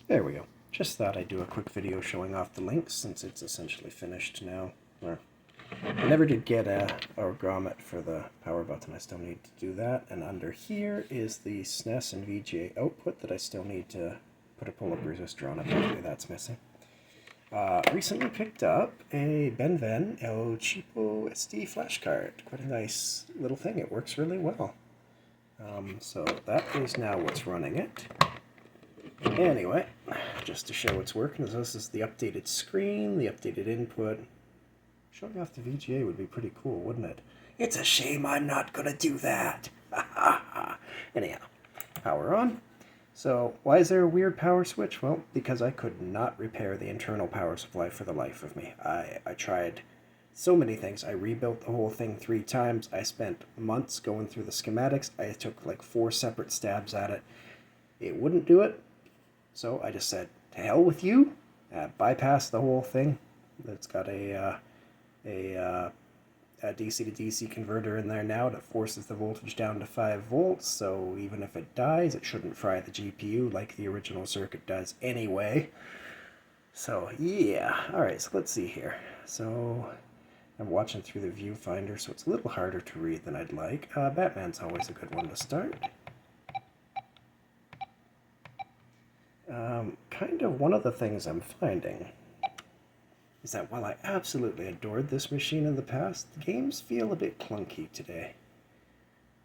There we go. Just thought I'd do a quick video showing off the Lynx since it's essentially finished now. I never did get a grommet for the power button. I still need to do that. And under here is the SNES and VGA output that I still need to put a pull-up resistor on it. Hopefully that's missing. Recently picked up a BennVenn El Cheapo SD flash card. Quite a nice little thing. It works really well. So that is now what's running it. Anyway, just to show it's working, this is the updated screen, the updated input. Showing off the VGA would be pretty cool, wouldn't it? It's a shame I'm not going to do that. Anyhow, power on. So, why is there a weird power switch? Well, because I could not repair the internal power supply for the life of me. I tried so many things. I rebuilt the whole thing 3 times. I spent months going through the schematics. I took like 4 separate stabs at it. It wouldn't do it. So I just said, to hell with you. Bypass the whole thing. It's got a DC to DC converter in there now that forces the voltage down to 5 volts, so even if it dies, it shouldn't fry the GPU like the original circuit does anyway. So yeah, alright, so let's see here. So I'm watching through the viewfinder, so it's a little harder to read than I'd like. Batman's always a good one to start. Kind of one of the things I'm finding is that while I absolutely adored this machine in the past, the games feel a bit clunky today.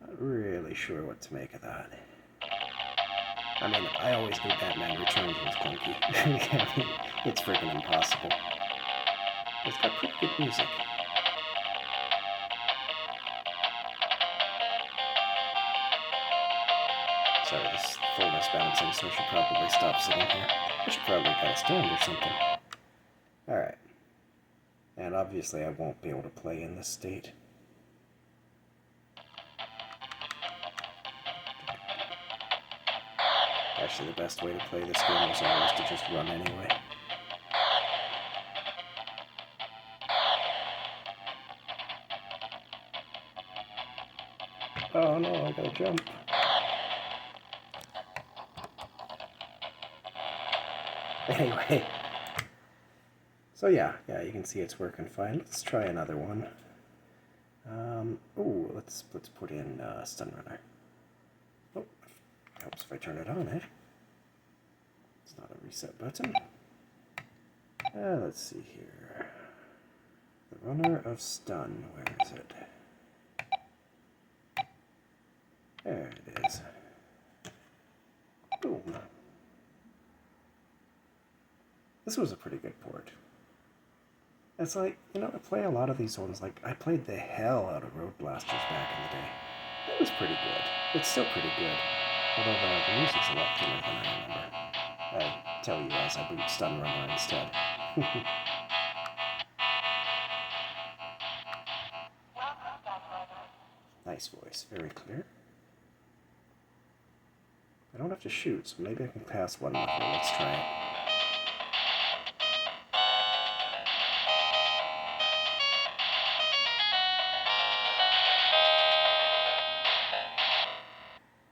Not really sure what to make of that. I mean, I always knew Batman Returns was clunky. I mean, it's freaking impossible. It's got pretty good music. Sorry, this phone is bouncing, so I should probably stop sitting here. I should probably get a stand or something. Alright. And obviously I won't be able to play in this state. Actually, the best way to play this game was always to just run anyway. Oh no, I gotta jump. Anyway. So yeah, you can see it's working fine. Let's try another one. Let's put in Stun Runner. Oh, helps if I turn it on, eh? It's not a reset button. Let's see here. The Runner of Stun, where is it? There it is. Boom. This was a pretty good port. It's like, you know, I play a lot of these ones. Like, I played the hell out of Road Blasters back in the day. It was pretty good. It's still pretty good. Although the music's a lot thinner than I remember. I tell you as I boot Stun Runner instead. Nice voice, very clear. I don't have to shoot, so maybe I can pass one level. Let's try it.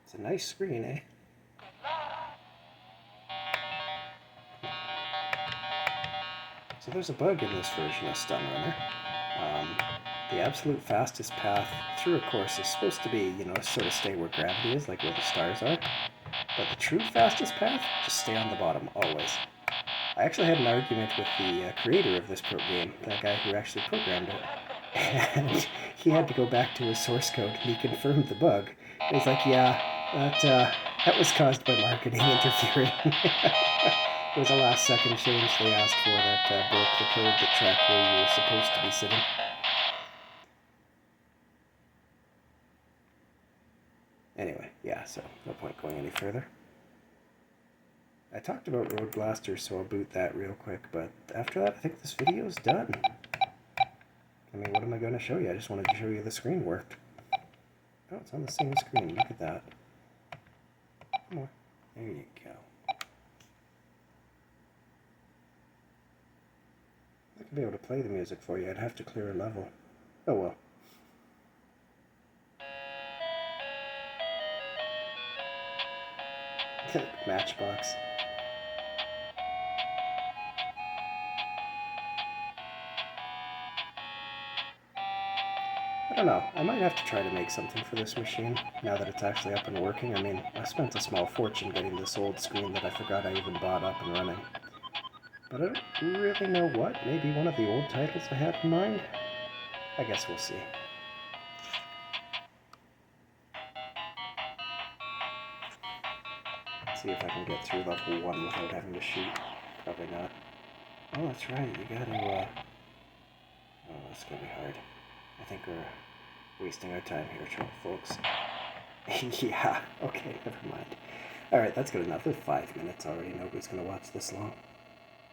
It's a nice screen, eh? So there's a bug in this version of Stun Runner. The absolute fastest path through a course is supposed to be, you know, sort of stay where gravity is, like where the stars are. But the true fastest path, just stay on the bottom, always. I actually had an argument with the creator of this game, that guy who actually programmed it. And he had to go back to his source code, and he confirmed the bug. And he's like, yeah, that was caused by marketing interfering. It was a last second change they asked for that broke the code that tracked where you were supposed to be sitting. Anyway, yeah, so no point going any further. I talked about Road Blasters, so I'll boot that real quick, but after that I think this video's done. I mean, what am I going to show you? I just wanted to show you the screen worked. Oh, it's on the same screen, look at that. More. There you go. I could be able to play the music for you, I'd have to clear a level. Oh well. Matchbox. don't know. I might have to try to make something for this machine now that it's actually up and working. I mean, I spent a small fortune getting this old screen that I forgot I even bought up and running. But I don't really know what. Maybe one of the old titles I had in mind? I guess we'll see. See if I can get through level 1 without having to shoot. Probably not. Oh, that's right. You gotta, oh, that's gonna be hard. I think we're wasting our time here, folks. Yeah, okay, never mind. Alright, that's good enough. There's 5 minutes already. Nobody's gonna watch this long.